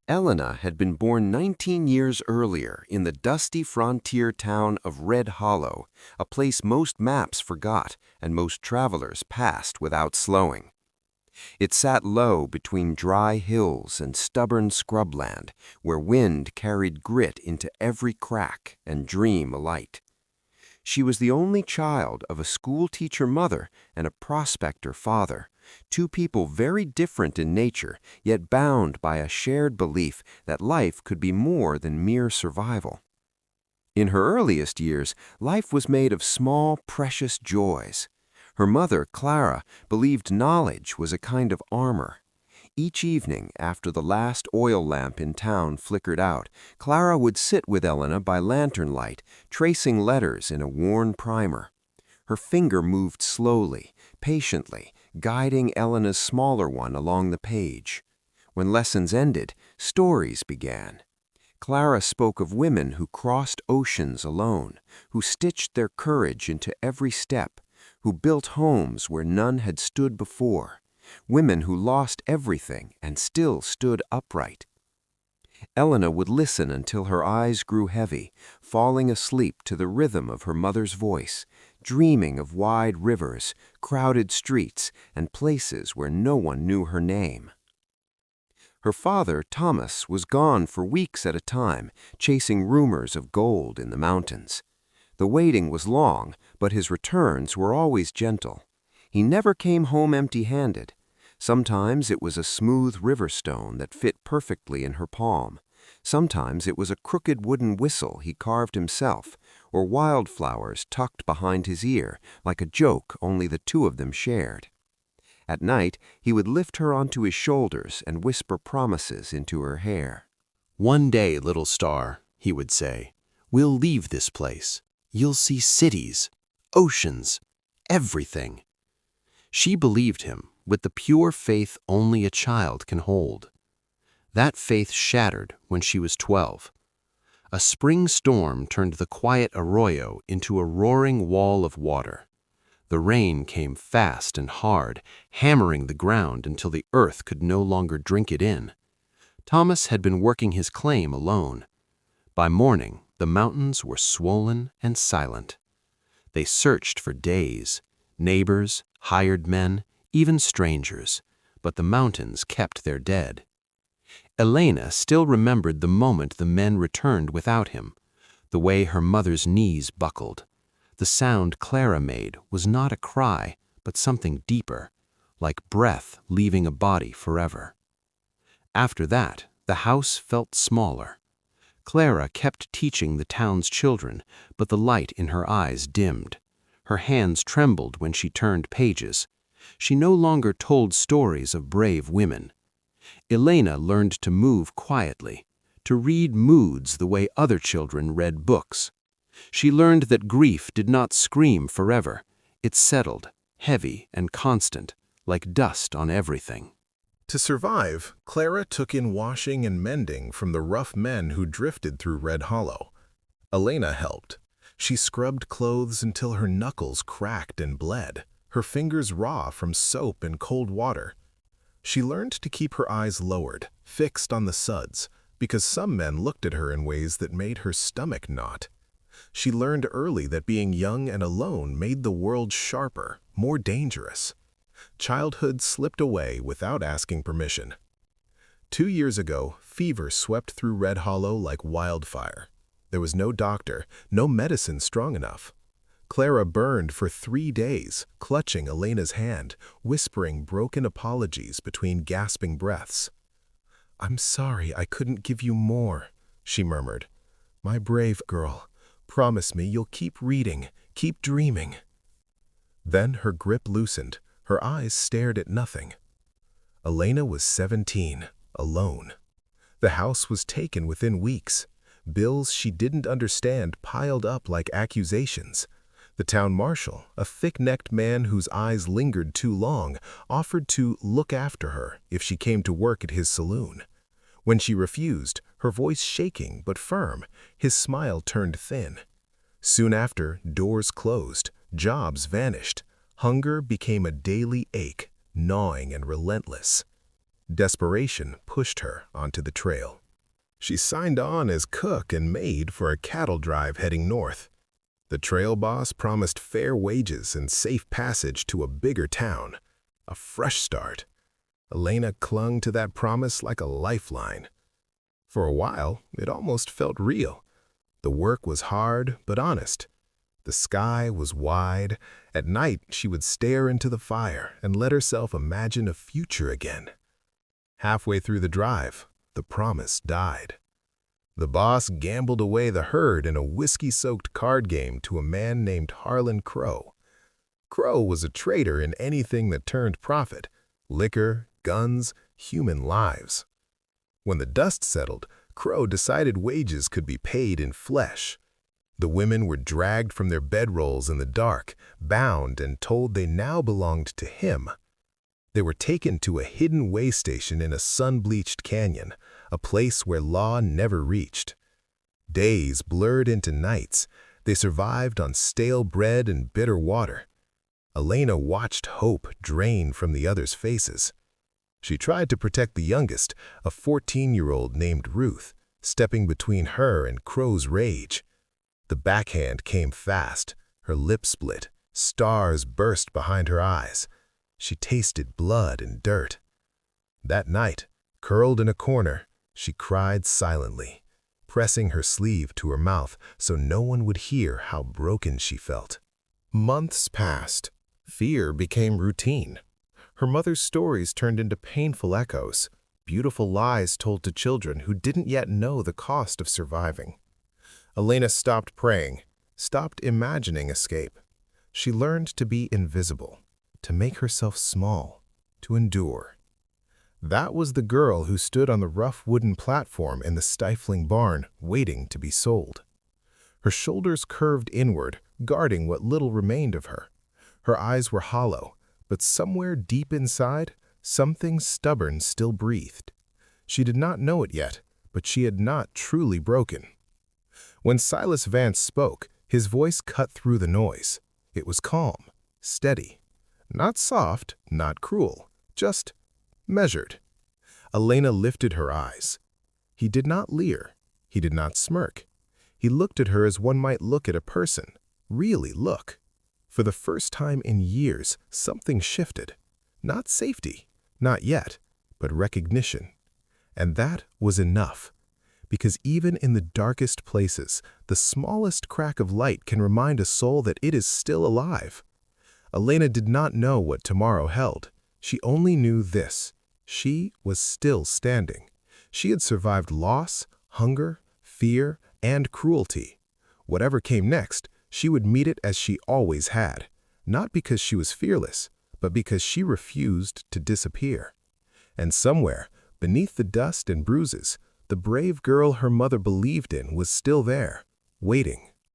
Elena had been born 19 years earlier in the dusty frontier town of Red Hollow, a place most maps forgot and most travelers passed without slowing. It sat low between dry hills and stubborn scrubland, where wind carried grit into every crack and dream alight. She was the only child of a schoolteacher mother and a prospector father, two people very different in nature, yet bound by a shared belief that life could be more than mere survival. In her earliest years, life was made of small, precious joys. Her mother, Clara, believed knowledge was a kind of armor. Each evening, after the last oil lamp in town flickered out, Clara would sit with Elena by lantern light, tracing letters in a worn primer. Her finger moved slowly, patiently, guiding Elena's smaller one along the page. When lessons ended, stories began. Clara spoke of women who crossed oceans alone, who stitched their courage into every step, who built homes where none had stood before, women who lost everything and still stood upright. Elena would listen until her eyes grew heavy, falling asleep to the rhythm of her mother's voice, dreaming of wide rivers, crowded streets, and places where no one knew her name. Her father, Thomas, was gone for weeks at a time, chasing rumors of gold in the mountains. The waiting was long, but his returns were always gentle. He never came home empty-handed. Sometimes it was a smooth river stone that fit perfectly in her palm. Sometimes it was a crooked wooden whistle he carved himself, or wildflowers tucked behind his ear, like a joke only the two of them shared. At night, he would lift her onto his shoulders and whisper promises into her hair. "One day, little star," he would say, "we'll leave this place. You'll see cities, oceans, everything." She believed him with the pure faith only a child can hold. That faith shattered when she was 12. A spring storm turned the quiet arroyo into a roaring wall of water. The rain came fast and hard, hammering the ground until the earth could no longer drink it in. Thomas had been working his claim alone. By morning, the mountains were swollen and silent. They searched for days, neighbors, hired men, even strangers, but the mountains kept their dead. Elena still remembered the moment the men returned without him, the way her mother's knees buckled. The sound Clara made was not a cry, but something deeper, like breath leaving a body forever. After that, the house felt smaller. Clara kept teaching the town's children, but the light in her eyes dimmed. Her hands trembled when she turned pages. She no longer told stories of brave women. Elena learned to move quietly, to read moods the way other children read books. She learned that grief did not scream forever. It settled, heavy and constant, like dust on everything. To survive, Clara took in washing and mending from the rough men who drifted through Red Hollow. Elena helped. She scrubbed clothes until her knuckles cracked and bled, her fingers raw from soap and cold water. She learned to keep her eyes lowered, fixed on the suds, because some men looked at her in ways that made her stomach knot. She learned early that being young and alone made the world sharper, more dangerous. Childhood slipped away without asking permission. 2 years ago, fever swept through Red Hollow like wildfire. There was no doctor, no medicine strong enough. Clara burned for 3 days, clutching Elena's hand, whispering broken apologies between gasping breaths. "I'm sorry I couldn't give you more," she murmured. "My brave girl, promise me you'll keep reading, keep dreaming." Then her grip loosened, her eyes stared at nothing. Elena was 17, alone. The house was taken within weeks. Bills she didn't understand piled up like accusations. The town marshal, a thick-necked man whose eyes lingered too long, offered to look after her if she came to work at his saloon. When she refused, her voice shaking but firm, his smile turned thin. Soon after, doors closed, jobs vanished. Hunger became a daily ache, gnawing and relentless. Desperation pushed her onto the trail. She signed on as cook and maid for a cattle drive heading north. The trail boss promised fair wages and safe passage to a bigger town, a fresh start. Elena clung to that promise like a lifeline. For a while, it almost felt real. The work was hard but honest. The sky was wide. At night, she would stare into the fire and let herself imagine a future again. Halfway through the drive, the promise died. The boss gambled away the herd in a whiskey-soaked card game to a man named Harlan Crow. Crow was a trader in anything that turned profit: liquor, guns, human lives. When the dust settled, Crow decided wages could be paid in flesh. The women were dragged from their bedrolls in the dark, bound and told they now belonged to him. They were taken to a hidden way station in a sun-bleached canyon, a place where law never reached. Days blurred into nights. They survived on stale bread and bitter water. Elena watched hope drain from the others' faces. She tried to protect the youngest, a 14-year-old named Ruth, stepping between her and Crow's rage. The backhand came fast. Her lips split. Stars burst behind her eyes. She tasted blood and dirt. That night, curled in a corner, she cried silently, pressing her sleeve to her mouth so no one would hear how broken she felt. Months passed. Fear became routine. Her mother's stories turned into painful echoes, beautiful lies told to children who didn't yet know the cost of surviving. Elena stopped praying, stopped imagining escape. She learned to be invisible, to make herself small, to endure. That was the girl who stood on the rough wooden platform in the stifling barn, waiting to be sold. Her shoulders curved inward, guarding what little remained of her. Her eyes were hollow, but somewhere deep inside, something stubborn still breathed. She did not know it yet, but she had not truly broken. When Silas Vance spoke, his voice cut through the noise. It was calm, steady. Not soft, not cruel, just measured. Elena lifted her eyes. He did not leer. He did not smirk. He looked at her as one might look at a person, really look. For the first time in years, something shifted. Not safety, not yet, but recognition. And that was enough. Because even in the darkest places, the smallest crack of light can remind a soul that it is still alive. Elena did not know what tomorrow held. She only knew this: she was still standing. She had survived loss, hunger, fear, and cruelty. Whatever came next, she would meet it as she always had, not because she was fearless, but because she refused to disappear. And somewhere, beneath the dust and bruises, the brave girl her mother believed in was still there, waiting.